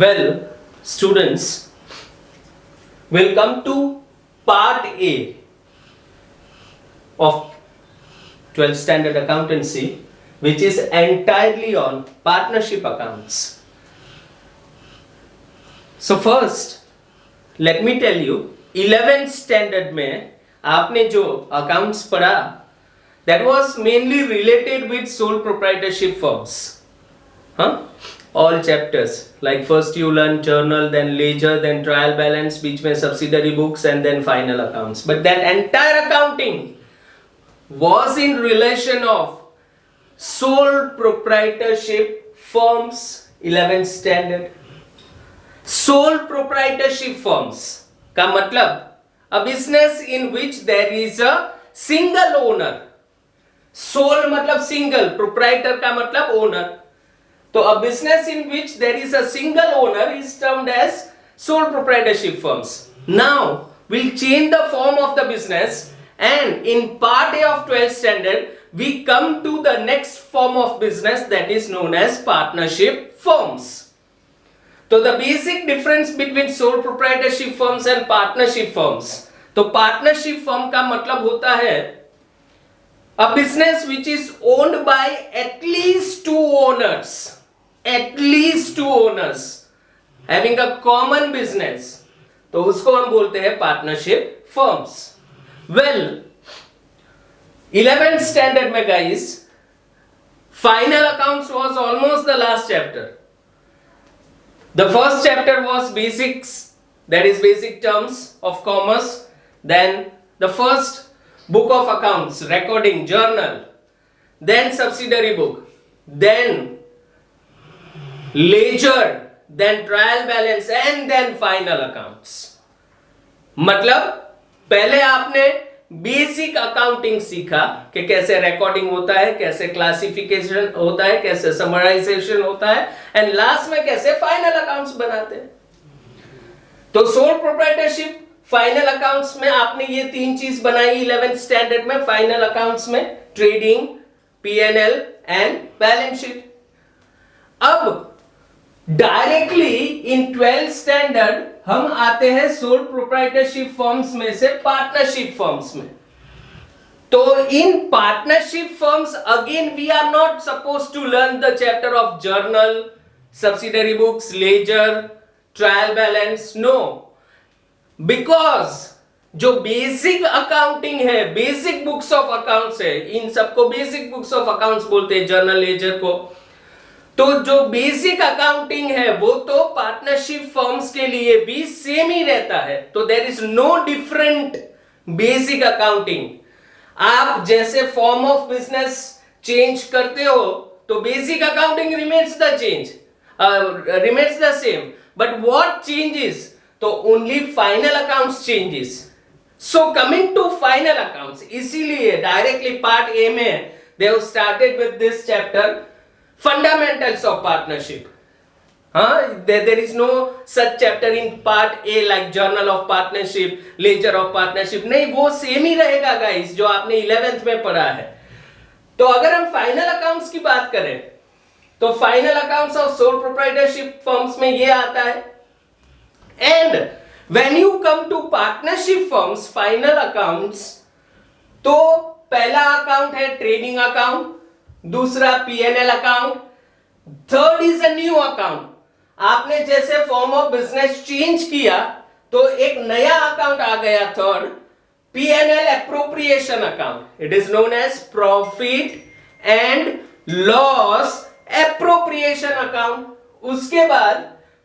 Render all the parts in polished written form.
Well, students, we'll come to part A of 12th standard accountancy, which is entirely on partnership accounts. So first, let me tell you, 11th standard में आपने जो accounts पढ़ा, that was mainly related with sole proprietorship firms. All chapters, like first you learn journal, then ledger, then trial balance, बीच में subsidiary books and then final accounts. But that entire accounting was in relation of sole proprietorship firms, 11th standard. Sole proprietorship firms का मतलब a business in which there is a single owner. Sole मतलब single, proprietor का मतलब owner. तो a business in which there is a single owner is termed as sole proprietorship firms. Now we'll change the form of the business, and in part A of 12th standard we come to the next form of business that is known as partnership firms. So the basic difference between sole proprietorship firms and partnership firms. तो partnership firm का मतलब होता है a business which is owned by at least two owners. At least two owners having a common business, तो उसको हम बोलते हैं partnership firms. Well, 11th standard में guys, final accounts was almost the last chapter. The first chapter was basics, that is basic terms of commerce. Then the first book of accounts, recording, journal. Then subsidiary book. Then ledger, then trial balance and then final accounts. मतलब पहले आपने basic accounting सीखा कि कैसे recording होता है, कैसे classification होता है, कैसे समराइजेशन होता है, एंड लास्ट में कैसे फाइनल अकाउंट्स बनाते हैं. तो सोल प्रोप्राइटरशिप फाइनल अकाउंट्स में आपने ये तीन चीज बनाई 11th स्टैंडर्ड में. फाइनल अकाउंट्स में trading, PNL and balance sheet. अब डायरेक्टली इन 12th स्टैंडर्ड हम आते हैं सोल प्रोप्राइटरशिप फर्म्स में से पार्टनरशिप फर्म्स में. तो इन partnership firms again we are not suppose to learn the chapter of journal, subsidiary books, ledger, trial balance. No, because जो बेसिक अकाउंटिंग है, बेसिक बुक्स ऑफ अकाउंट्स है, इन सबको बेसिक बुक्स ऑफ अकाउंट्स बोलते हैं, जर्नल, लेजर को. तो जो बेसिक अकाउंटिंग है वो तो पार्टनरशिप फर्म्स के लिए भी सेम ही रहता है. तो there is no different basic accounting. आप जैसे फॉर्म ऑफ बिजनेस चेंज करते हो तो basic accounting remains the same. But what changes? तो only final accounts changes. So coming to final accounts, इसीलिए डायरेक्टली पार्ट ए में they have started with this chapter, fundamentals of partnership. There is no such chapter in part A like journal of partnership, ledger of partnership. नहीं, वो same ही रहेगा guys जो आपने 11th में पढ़ा है. तो अगर हम फाइनल अकाउंट्स की बात करें तो final accounts of sole proprietorship firms में ये आता है. And when you come to partnership firms final accounts, तो पहला अकाउंट है ट्रेडिंग अकाउंट, दूसरा PNL account, third is a new account. आपने जैसे फॉर्म ऑफ बिजनेस चेंज किया तो एक नया अकाउंट आ गया, third PNL appropriation account. It is known as profit and loss appropriation account. उसके बाद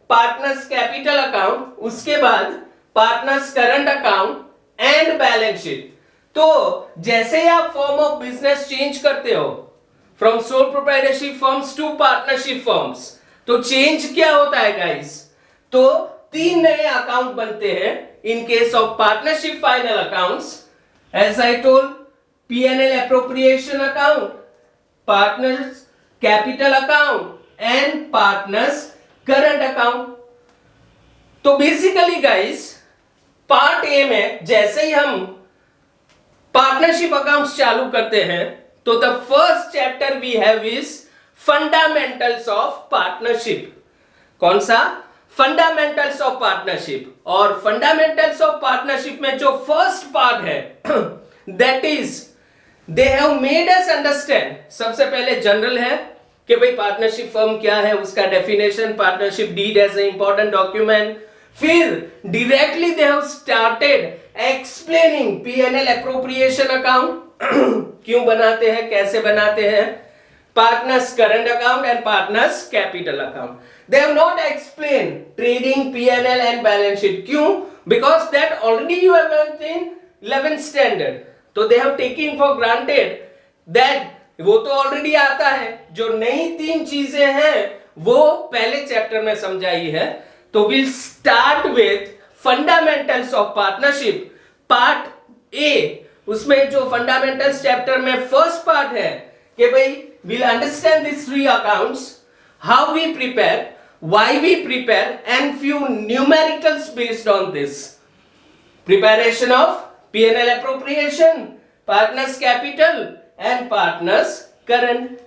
पार्टनर्स कैपिटल अकाउंट, उसके बाद partners current account and balance sheet. तो जैसे ही आप फॉर्म ऑफ बिजनेस चेंज करते हो from sole proprietorship firms to partnership firms, तो चेंज क्या होता है गाइस? तो तीन नए अकाउंट बनते हैं in case of partnership final accounts. As I told, PNL appropriation account, partners capital account and partners current account. तो बेसिकली गाइस पार्ट ए में जैसे ही हम पार्टनरशिप अकाउंट्स चालू करते हैं तो the first chapter we have is fundamentals of partnership. कौन सा? फंडामेंटल्स ऑफ पार्टनरशिप, और फंडामेंटल्स ऑफ पार्टनरशिप में जो फर्स्ट पार्ट है that is they have made us understand, सबसे पहले जनरल है कि भाई पार्टनरशिप फर्म क्या है, उसका definition, partnership deed as a important document. फिर directly they have started explaining PNL appropriation account क्यों बनाते हैं, कैसे बनाते हैं, partners current account and partners capital account. They have not explained trading P&L and balance sheet. क्यों? Because that already you have learned in 11th standard. तो they have taken for granted that वो तो already आता है, जो नई तीन चीजें हैं वो पहले चैप्टर में समझाई है। तो we'll start with fundamentals of partnership part A। उसमें जो fundamentals चैप्टर में फर्स्ट पार्ट है कि भाई we'll understand these three accounts, how we prepare, why we prepare, and few numericals based on this. Preparation of P&L appropriation, partners capital and partners current